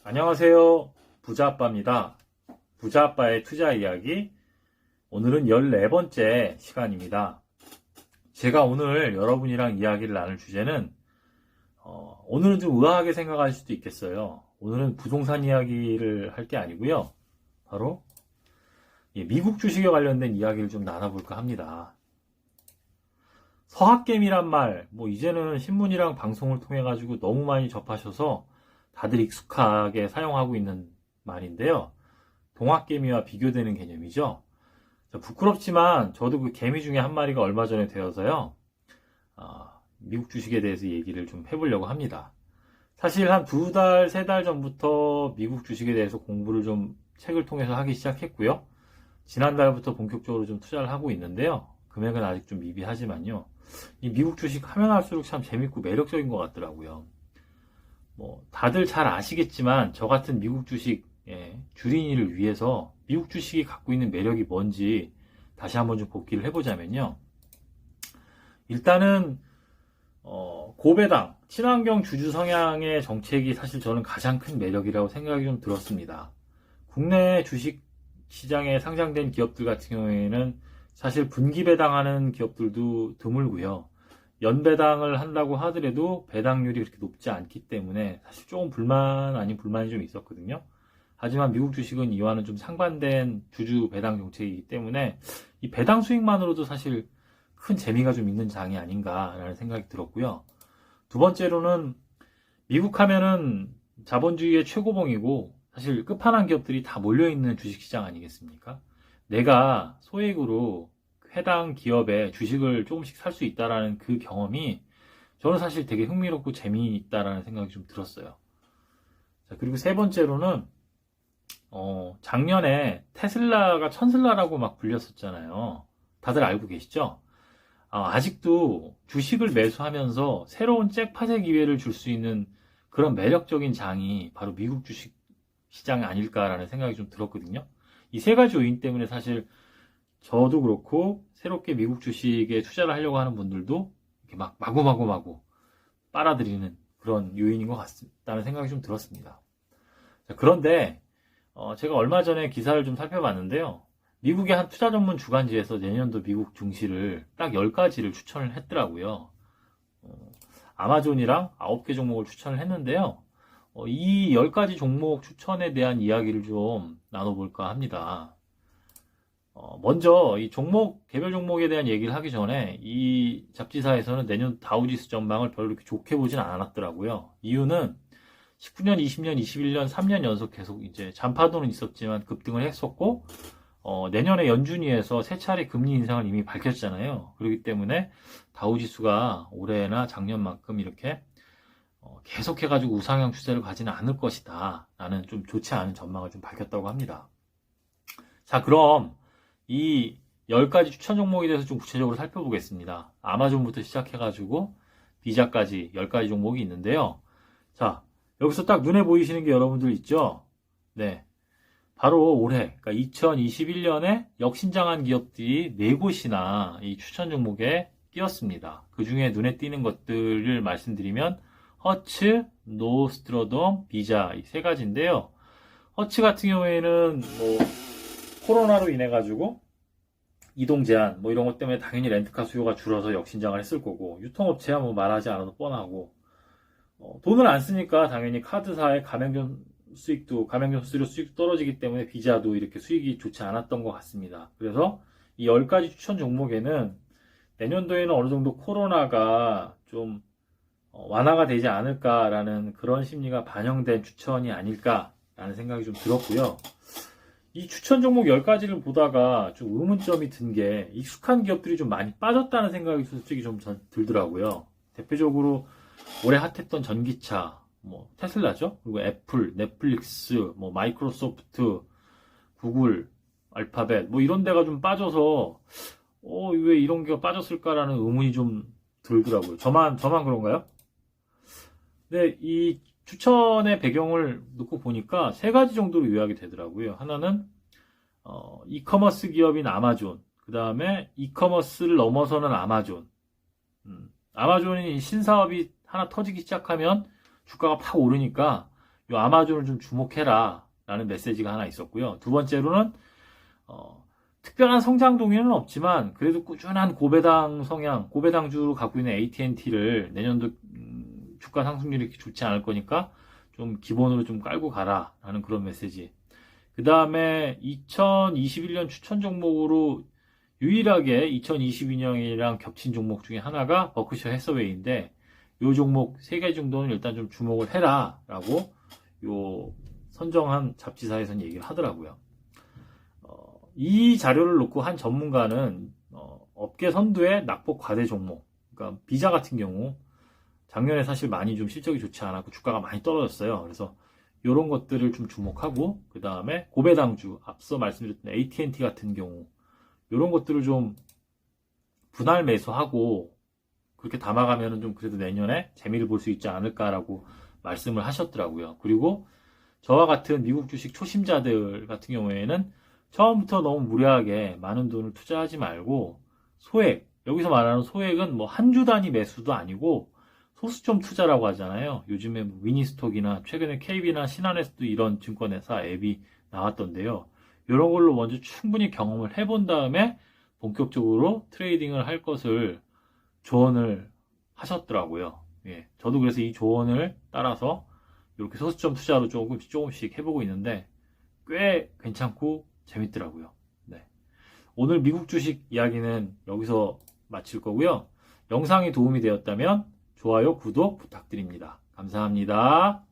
안녕하세요. 부자아빠입니다. 부자아빠의 투자 이야기. 오늘은 14번째 시간입니다. 제가 오늘 여러분이랑 이야기를 나눌 주제는 오늘은 좀 의아하게 생각할 수도 있겠어요. 오늘은 부동산 이야기를 할 게 아니고요. 바로 미국 주식에 관련된 이야기를 좀 나눠볼까 합니다. 서학개미란 말, 이제는 신문이랑 방송을 통해 가지고 너무 많이 접하셔서 다들 익숙하게 사용하고 있는 말인데요. 동학개미와 비교되는 개념이죠. 부끄럽지만 저도 그 개미 중에 한 마리가 얼마 전에 되어서요. 미국 주식에 대해서 얘기를 좀 해보려고 합니다. 사실 한 2달, 3달 전부터 미국 주식에 대해서 공부를 좀 책을 통해서 하기 시작했고요. 지난달부터 본격적으로 좀 투자를 하고 있는데요. 금액은 아직 좀 미비하지만요. 이 미국 주식 하면 할수록 참 재밌고 매력적인 것 같더라고요. 다들 잘 아시겠지만 저 같은 미국 주식 주린이를 위해서 미국 주식이 갖고 있는 매력이 뭔지 다시 한번 좀 복기를 해보자면요. 일단은 고배당, 친환경 주주 성향의 정책이 사실 저는 가장 큰 매력이라고 생각이 좀 들었습니다. 국내 주식 시장에 상장된 기업들 같은 경우에는 사실 분기 배당하는 기업들도 드물고요. 연배당을 한다고 하더라도 배당률이 그렇게 높지 않기 때문에 사실 조금 불만 아닌 불만이 좀 있었거든요. 하지만 미국 주식은 이와는 좀 상반된 주주 배당 정책이기 때문에 이 배당 수익만으로도 사실 큰 재미가 좀 있는 장이 아닌가라는 생각이 들었고요. 두 번째로는 미국 하면은 자본주의의 최고봉이고 사실 끝판왕 기업들이 다 몰려있는 주식시장 아니겠습니까? 내가 소액으로 해당 기업의 주식을 조금씩 살 수 있다라는 그 경험이 저는 사실 되게 흥미롭고 재미있다라는 생각이 좀 들었어요. 자, 그리고 세 번째로는 작년에 테슬라가 천슬라라고 막 불렸었잖아요. 다들 알고 계시죠? 아직도 주식을 매수하면서 새로운 잭팟의 기회를 줄 수 있는 그런 매력적인 장이 바로 미국 주식 시장이 아닐까라는 생각이 좀 들었거든요. 이 세 가지 요인 때문에 사실 저도 그렇고 새롭게 미국 주식에 투자를 하려고 하는 분들도 이렇게 막 마구마구 빨아들이는 그런 요인인 것 같다는 생각이 좀 들었습니다. 자, 그런데 제가 얼마 전에 기사를 좀 살펴봤는데요. 미국의 한 투자 전문 주간지에서 내년도 미국 증시를 딱 10가지를 추천을 했더라고요. 아마존이랑 9개 종목을 추천을 했는데요. 이 10가지 종목 추천에 대한 이야기를 좀 나눠볼까 합니다. 먼저 이 개별 종목에 대한 얘기를 하기 전에 이 잡지사에서는 내년 다우지수 전망을 별로 그렇게 좋게 보진 않았더라고요. 이유는 19년, 20년, 21년, 3년 연속 계속 이제 잔파도는 있었지만 급등을 했었고, 내년에 연준위에서 3차례 금리 인상을 이미 밝혔잖아요. 그렇기 때문에 다우지수가 올해나 작년만큼 이렇게 계속해가지고 우상향 추세를 가지는 않을 것이다. 라는 좀 좋지 않은 전망을 좀 밝혔다고 합니다. 자, 그럼 이 10가지 추천 종목에 대해서 좀 구체적으로 살펴보겠습니다. 아마존부터 시작해가지고 비자까지 10가지 종목이 있는데요. 자, 여기서 딱 눈에 보이시는 게 여러분들 있죠? 네. 바로 올해, 그러니까 2021년에 역신장한 기업들이 4곳이나 이 추천 종목에 끼었습니다. 그 중에 눈에 띄는 것들을 말씀드리면 허츠, 노스트로덤, 비자 이 3가지인데요. 허츠 같은 경우에는 코로나로 인해 가지고 이동 제한 이런 것 때문에 당연히 렌트카 수요가 줄어서 역신장을 했을 거고, 유통업체야 말하지 않아도 뻔하고, 돈을 안 쓰니까 당연히 카드사의 가맹점 수수료 수익도 떨어지기 때문에 비자도 이렇게 수익이 좋지 않았던 것 같습니다. 그래서 이 10가지 추천 종목에는 내년도에는 어느 정도 코로나가 좀 완화가 되지 않을까라는 그런 심리가 반영된 추천이 아닐까라는 생각이 좀 들었고요. 이 추천 종목 10가지를 보다가 좀 의문점이 든 게 익숙한 기업들이 좀 많이 빠졌다는 생각이 솔직히 좀 들더라고요. 대표적으로 올해 핫했던 전기차, 테슬라죠. 그리고 애플, 넷플릭스, 마이크로소프트, 구글, 알파벳, 이런 데가 좀 빠져서, 왜 이런 게 빠졌을까라는 의문이 좀 들더라고요. 저만 그런가요? 근데 이 추천의 배경을 놓고 보니까 3가지 정도로 요약이 되더라고요. 하나는, 이커머스 기업인 아마존, 그 다음에 이커머스를 넘어서는 아마존, 아마존이 신사업이 하나 터지기 시작하면 주가가 팍 오르니까 요 아마존을 좀 주목해라 라는 메시지가 하나 있었고요. 두 번째로는 특별한 성장 동의는 없지만 그래도 꾸준한 고배당 성향, 고배당주로 갖고 있는 AT&T를 내년도 주가 상승률이 좋지 않을 거니까 좀 기본으로 좀 깔고 가라 라는 그런 메시지. 그 다음에 2021년 추천 종목으로 유일하게 2022년이랑 겹친 종목 중에 하나가 버크셔 해서웨이인데 이 종목 3개 정도는 일단 좀 주목을 해라 라고 요 선정한 잡지사에서는 얘기를 하더라고요. 이 자료를 놓고 한 전문가는 업계 선두의 낙폭 과대 종목, 그러니까 비자 같은 경우 작년에 사실 많이 좀 실적이 좋지 않았고 주가가 많이 떨어졌어요. 그래서 이런 것들을 좀 주목하고 그 다음에 고배당주, 앞서 말씀드렸던 AT&T 같은 경우 이런 것들을 좀 분할 매수하고 그렇게 담아가면은 좀 그래도 내년에 재미를 볼 수 있지 않을까라고 말씀을 하셨더라고요. 그리고 저와 같은 미국 주식 초심자들 같은 경우에는 처음부터 너무 무리하게 많은 돈을 투자하지 말고 소액, 여기서 말하는 소액은 뭐 한 주 단위 매수도 아니고 소수점 투자라고 하잖아요. 요즘에 뭐 위니스톡이나 최근에 KB나 신한에서도 이런 증권회사 앱이 나왔던데요. 이런 걸로 먼저 충분히 경험을 해본 다음에 본격적으로 트레이딩을 할 것을 조언을 하셨더라고요. 예, 저도 그래서 이 조언을 따라서 이렇게 소수점 투자로 조금씩 해보고 있는데 꽤 괜찮고 재밌더라고요. 네. 오늘 미국 주식 이야기는 여기서 마칠 거고요. 영상이 도움이 되었다면 좋아요, 구독 부탁드립니다. 감사합니다.